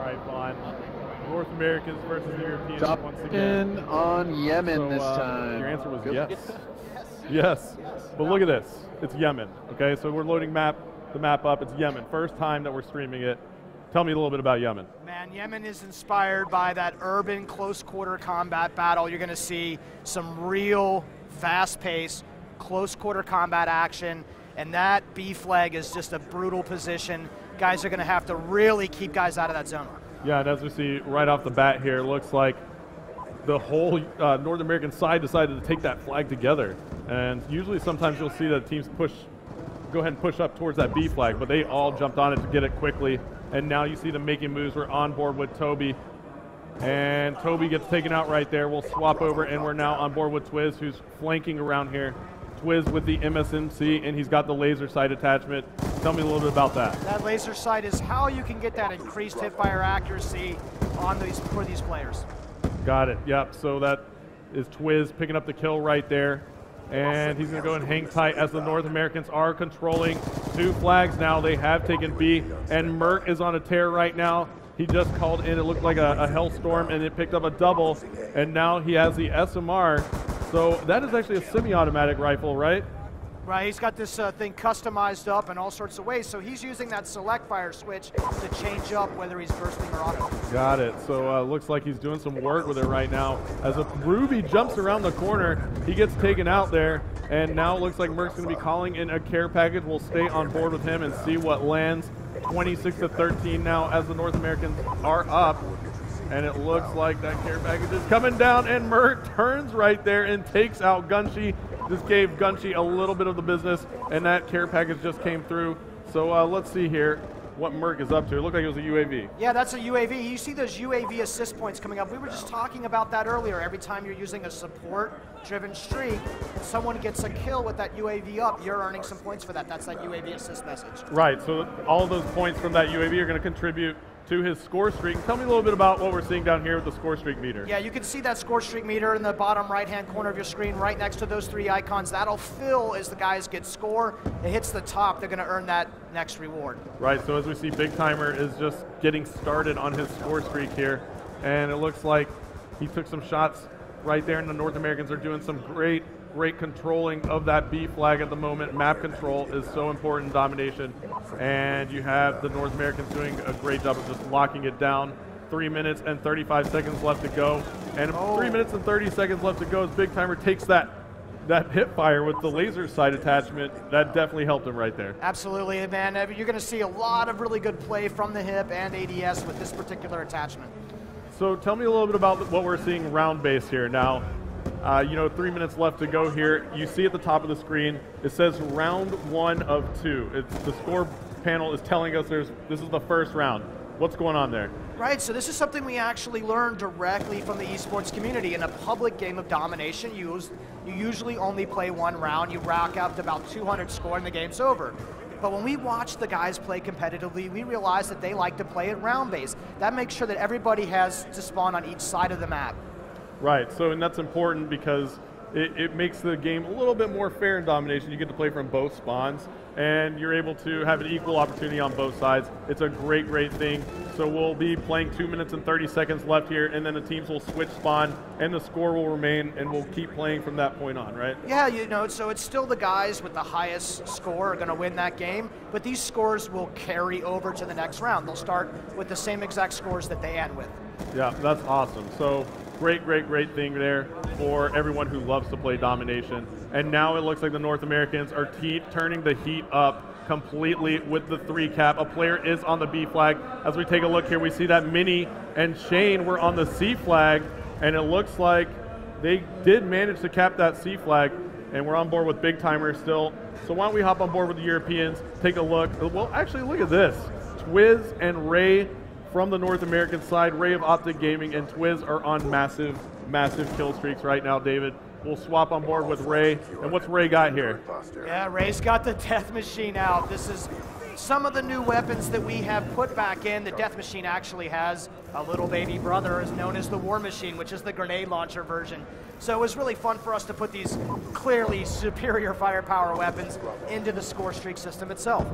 right, Vaughn. North Americans versus Europeans once again. On Yemen this time. Your answer was yes. Yes. But look at this. It's Yemen. Okay, so we're loading the map up. It's Yemen. First time that we're streaming it. Tell me a little bit about Yemen. Man, Yemen is inspired by that urban close quarter combat battle. You're going to see some real fast-paced, close quarter combat action, and that B flag is just a brutal position. Guys are going to have to really keep guys out of that zone. Yeah, and as we see right off the bat here, it looks like the whole North American side decided to take that flag together. And usually sometimes you'll see that teams go ahead and push up towards that B flag, but they all jumped on it to get it quickly. And now you see them making moves. We're on board with Toby. And Toby gets taken out right there. We'll swap over, and we're now on board with Twiz, who's flanking around here. Twiz with the MSMC, and he's got the laser sight attachment. Tell me a little bit about that. That laser sight is how you can get that increased hipfire accuracy on for these players. Got it, yep. So that is Twiz picking up the kill right there. And he's going to go and hang tight as the North Americans are controlling 2 flags now. They have taken B, and Merc is on a tear right now. He just called in, it looked like a hellstorm, and it picked up a double, and now he has the SMR. So that is actually a semi-automatic rifle, right? Right, he's got this thing customized up in all sorts of ways, so he's using that select fire switch to change up whether he's bursting or auto. Got it. So looks like he's doing some work with it right now. As a Ruby jumps around the corner, he gets taken out there, and now it looks like Merc's going to be calling in a care package. We'll stay on board with him and see what lands. 26-13 now as the North Americans are up, and it looks like that care package is coming down, and Merc turns right there and takes out Gunshi. This gave Gunshi a little bit of the business, and that care package just came through. So let's see here what Merc is up to. It looked like it was a UAV. Yeah, that's a UAV. You see those UAV assist points coming up. We were just talking about that earlier. Every time you're using a support-driven streak, and someone gets a kill with that UAV up, you're earning some points for that. That's that UAV assist message. Right, so all of those points from that UAV are going to contribute to his score streak. Tell me a little bit about what we're seeing down here with the score streak meter. Yeah, you can see that score streak meter in the bottom right-hand corner of your screen right next to those 3 icons. That'll fill as the guys get score. It hits the top, they're going to earn that next reward. Right, so as we see, Big Timer is just getting started on his score streak here, and it looks like he took some shots right there, and the North Americans are doing some great controlling of that B flag at the moment. Map control is so important in Domination, and you have the North Americans doing a great job of just locking it down. 3 minutes and 35 seconds left to go, and 3 minutes and 30 seconds left to go as Big Timer takes that hip fire with the laser sight attachment. That definitely helped him right there. Absolutely, man. You're going to see a lot of really good play from the hip and ADS with this particular attachment. So tell me a little bit about what we're seeing round base here now. 3 minutes left to go here. You see at the top of the screen, it says round 1 of 2. The score panel is telling us this is the first round. What's going on there? Right, so this is something we actually learned directly from the esports community. In a public game of Domination, you usually only play 1 round. You rack up to about 200 score and the game's over. But when we watch the guys play competitively, we realize that they like to play it round-based. That makes sure that everybody has to spawn on each side of the map. Right, and that's important because it makes the game a little bit more fair in Domination. You get to play from both spawns, and you're able to have an equal opportunity on both sides. It's a great thing. So we'll be playing 2 minutes and 30 seconds left here, and then the teams will switch spawn, and the score will remain, and we'll keep playing from that point on, right? Yeah, so it's still the guys with the highest score are going to win that game, but these scores will carry over to the next round. They'll start with the same exact scores that they end with. Yeah, that's awesome. So great thing there for everyone who loves to play Domination. And now it looks like the North Americans are turning the heat up completely with the 3 cap. A player is on the B flag. As we take a look here, we see that Minnie and Shane were on the C flag, and it looks like they did manage to cap that C flag, and we're on board with Big Timer still. So why don't we hop on board with the Europeans, take a look. Well, actually, look at this. Twiz and Ray from the North American side, Ray of Optic Gaming and Twiz are on massive kill streaks right now, David. We'll swap on board with Ray. And what's Ray got here? Yeah, Ray's got the Death Machine out. This is some of the new weapons that we have put back in. The Death Machine actually has a little baby brother known as the War Machine, which is the grenade launcher version. So it was really fun for us to put these clearly superior firepower weapons into the score streak system itself.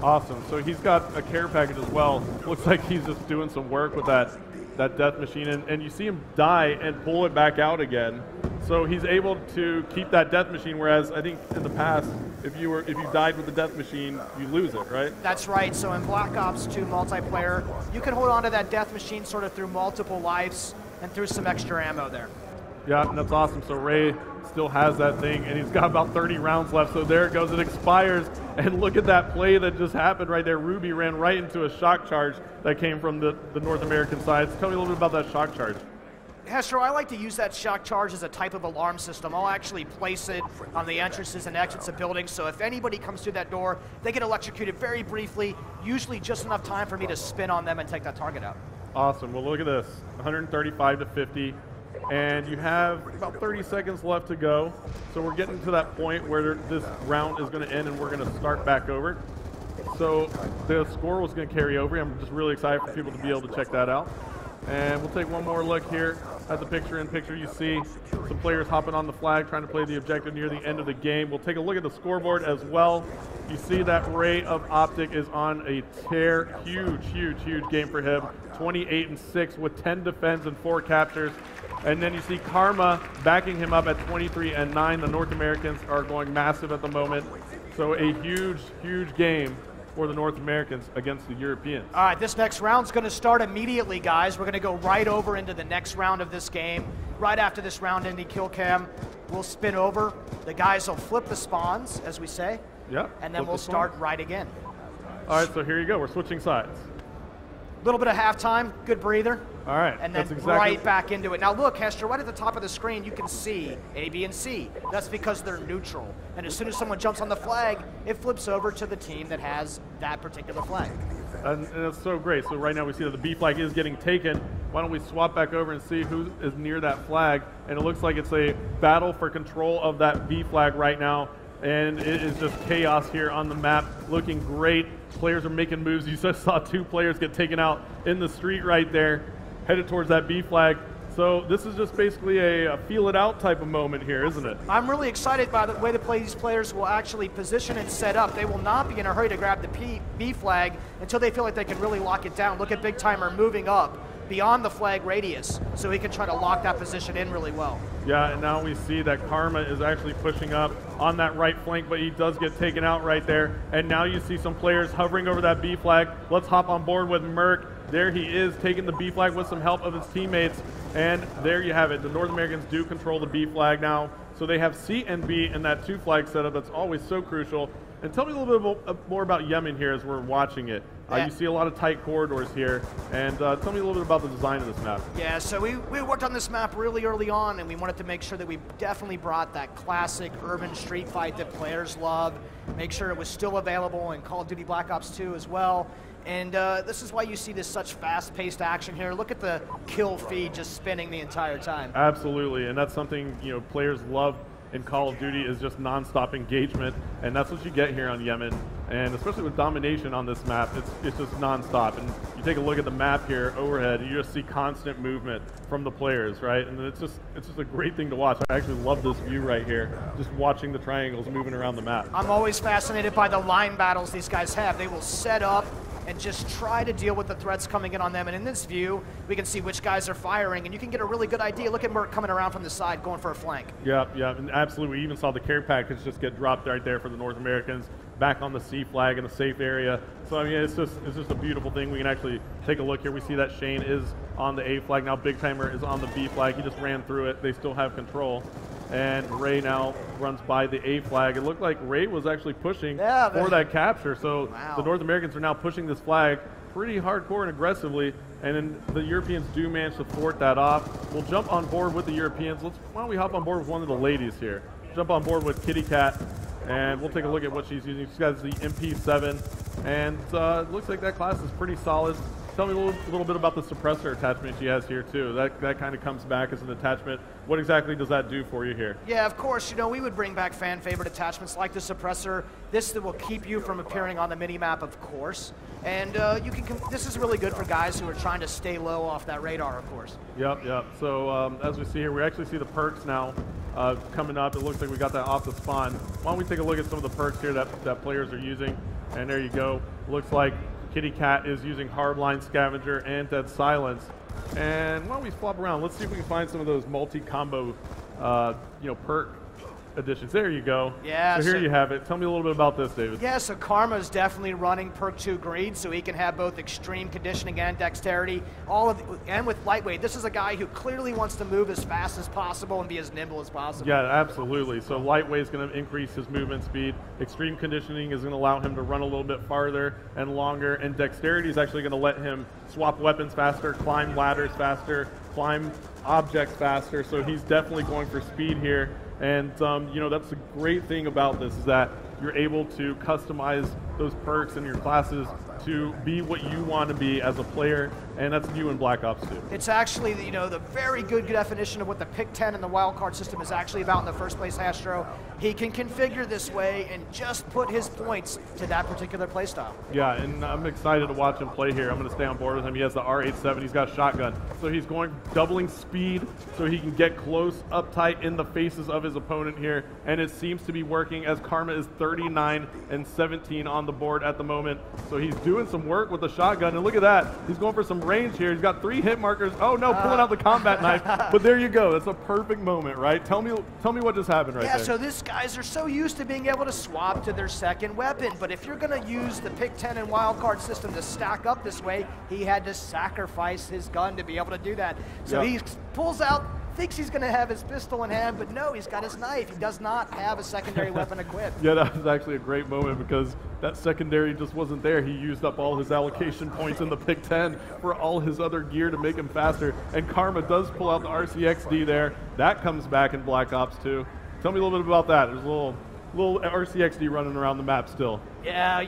Awesome. So he's got a care package as well. Looks like he's just doing some work with that death machine, and you see him die and pull it back out again. So he's able to keep that death machine, whereas I think in the past, if you died with the death machine, you lose it, right? That's right. So in Black Ops 2 multiplayer, you can hold on to that death machine sort of through multiple lives and through some extra ammo there. Yeah, and that's awesome. So Ray still has that thing, and he's got about 30 rounds left. So there it goes. It expires, and look at that play that just happened right there. Ruby ran right into a shock charge that came from the North American side. So tell me a little bit about that shock charge. Hestro, I like to use that shock charge as a type of alarm system. I'll actually place it on the entrances and exits of buildings, so if anybody comes through that door, they get electrocuted very briefly, usually just enough time for me to spin on them and take that target out. Awesome. Well, look at this, 135 to 50, and you have about 30 seconds left to go. So we're getting to that point where this round is going to end and we're going to start back over. So the score was going to carry over. I'm just really excited for people to be able to check that out. And we'll take one more look here at the picture-in-picture. You see some players hopping on the flag, trying to play the objective near the end of the game. We'll take a look at the scoreboard as well. You see that Ray of Optic is on a tear. Huge, huge, huge game for him. 28-6 with 10 defends and 4 captures. And then you see Karma backing him up at 23-9. The North Americans are going massive at the moment. So a huge, huge game for the North Americans against the Europeans. All right, this next round's going to start immediately, guys. We're going to go right over into the next round of this game. Right after this round-ending kill cam, we'll spin over. The guys will flip the spawns, as we say. Yep. And then we'll start right again. All right, so here you go. We're switching sides. A little bit of halftime, good breather. All right. And then right back into it. Now look, Hester, right at the top of the screen, you can see A, B, and C. That's because they're neutral. And as soon as someone jumps on the flag, it flips over to the team that has that particular flag. And that's so great. So right now we see that the B flag is getting taken. Why don't we swap back over and see who is near that flag? And it looks like it's a battle for control of that B flag right now. And it is just chaos here on the map, looking great. Players are making moves. You just saw 2 players get taken out in the street right there, headed towards that B flag. So this is just basically a feel it out type of moment here, isn't it? I'm really excited by the way these players will actually position and set up. They will not be in a hurry to grab the B flag until they feel like they can really lock it down. Look at Big Timer moving up beyond the flag radius so he can try to lock that position in really well. Yeah, and now we see that Karma is actually pushing up on that right flank, but he does get taken out right there. And now you see some players hovering over that B flag. Let's hop on board with Merc. There he is, taking the B flag with some help of his teammates. And there you have it. The North Americans do control the B flag now. So they have C and B in that 2 flag setup that's always so crucial. And tell me a little bit more about Yemen here as we're watching it. You see a lot of tight corridors here, and tell me a little bit about the design of this map. Yeah, so we worked on this map really early on, and we wanted to make sure that we definitely brought that classic urban street fight that players love, make sure it was still available in Call of Duty Black Ops 2 as well. And this is why you see this such fast-paced action here. Look at the kill feed just spinning the entire time. Absolutely, and that's something players love in Call of Duty is just non-stop engagement, and that's what you get here on Yemen. And especially with Domination on this map, it's just non-stop. And you take a look at the map here overhead, and you just see constant movement from the players, right? And it's just a great thing to watch. I actually love this view right here, just watching the triangles moving around the map. I'm always fascinated by the line battles these guys have. They will set up and just try to deal with the threats coming in on them. And in this view, we can see which guys are firing, and you can get a really good idea. Look at Merc coming around from the side, going for a flank. Yeah, and absolutely. We even saw the care package just get dropped right there for the North Americans, back on the C flag in a safe area. So I mean, it's just a beautiful thing. We can actually take a look here. We see that Shane is on the A flag now. Big Timer is on the B flag. He just ran through it. They still have control. And Ray now runs by the A flag. It looked like Ray was actually pushing for that capture. So the North Americans are now pushing this flag pretty hardcore and aggressively. And then the Europeans do manage to thwart that off. We'll jump on board with the Europeans. Why don't we hop on board with one of the ladies here? Jump on board with Kitty Cat, and we'll take a look at what she's using. She's got the MP7, and it looks like that class is pretty solid. Tell me a little bit about the suppressor attachment she has here too. That kind of comes back as an attachment. What exactly does that do for you here? Yeah, of course. We would bring back fan favorite attachments like the suppressor. This will keep you from appearing on the mini-map, of course. And this is really good for guys who are trying to stay low off that radar, of course. Yep. So as we see here, we actually see the perks now coming up. It looks like we got that off the spawn. Why don't we take a look at some of the perks here that players are using. And there you go. Looks like Kitty Cat is using Hardline Scavenger and Dead Silence. And why don't we flop around? Let's see if we can find some of those multi-combo, perk additions. There you go. Yeah. So here you have it. Tell me a little bit about this, David. Yeah, so Karma's definitely running perk 2 Greed, so he can have both extreme conditioning and dexterity. And with lightweight, this is a guy who clearly wants to move as fast as possible and be as nimble as possible. Yeah, absolutely. So lightweight is going to increase his movement speed. Extreme conditioning is going to allow him to run a little bit farther and longer. And dexterity is actually going to let him swap weapons faster, climb ladders faster, climb objects faster. So he's definitely going for speed here. And, that's the great thing about this is that you're able to customize those perks in your classes to be what you want to be as a player, and that's new in Black Ops 2. It's actually, the very good definition of what the Pick 10 and the wildcard system is actually about in the first place, Astro. He can configure this way and just put his points to that particular playstyle. Yeah, and I'm excited to watch him play here. I'm going to stay on board with him. He has the R87. He's got a shotgun. So he's doubling speed so he can get close, uptight in the faces of his opponent here, and it seems to be working as Karma is 39 and 17 on the board at the moment. So he's doing some work with the shotgun, and look at that. He's going for some range here. He's got 3 hit markers. Oh no, pulling out the combat knife. But there you go. That's a perfect moment, right? Tell me what just happened right there. Yeah, so these guys are so used to being able to swap to their second weapon, but if you're going to use the Pick 10 and wildcard system to stack up this way, he had to sacrifice his gun to be able to do that. So he pulls out, thinks he's going to have his pistol in hand, but no, he's got his knife. He does not have a secondary weapon equipped. Yeah, that was actually a great moment because that secondary just wasn't there. He used up all his allocation points in the Pick 10 for all his other gear to make him faster. And Karma does pull out the RCXD there. That comes back in Black Ops 2. Tell me a little bit about that. There's a little RCXD running around the map still. Yeah,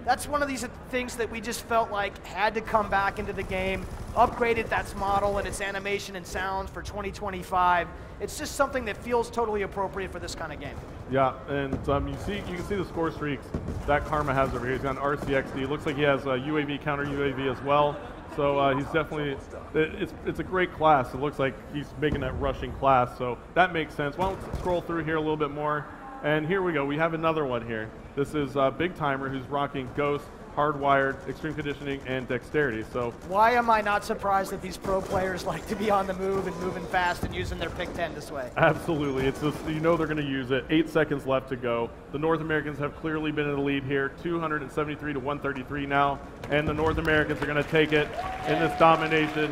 that's one of these things that we just felt like had to come back into the game, upgraded that model and its animation and sounds for 2025. It's just something that feels totally appropriate for this kind of game. Yeah, and you can see the score streaks that Karma has over here. He's got an RCXD. Looks like he has a UAV, counter UAV as well. So he's definitely, it's a great class. It looks like he's making that rushing class, so that makes sense. Why don't we scroll through here a little bit more? And here we go. We have another one here. This is Big Timer, who's rocking Ghost, Hardwired, Extreme Conditioning, and Dexterity. So why am I not surprised that these pro players like to be on the move and moving fast and using their Pick 10 this way? Absolutely. It's just, they're going to use it. 8 seconds left to go. The North Americans have clearly been in the lead here, 273 to 133 now, and the North Americans are going to take it in this domination.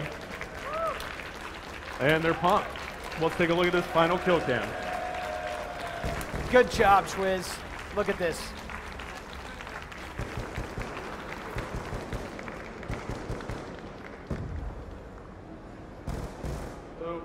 And they're pumped. Let's take a look at this final kill cam. Good job, Schwiz. Look at this. So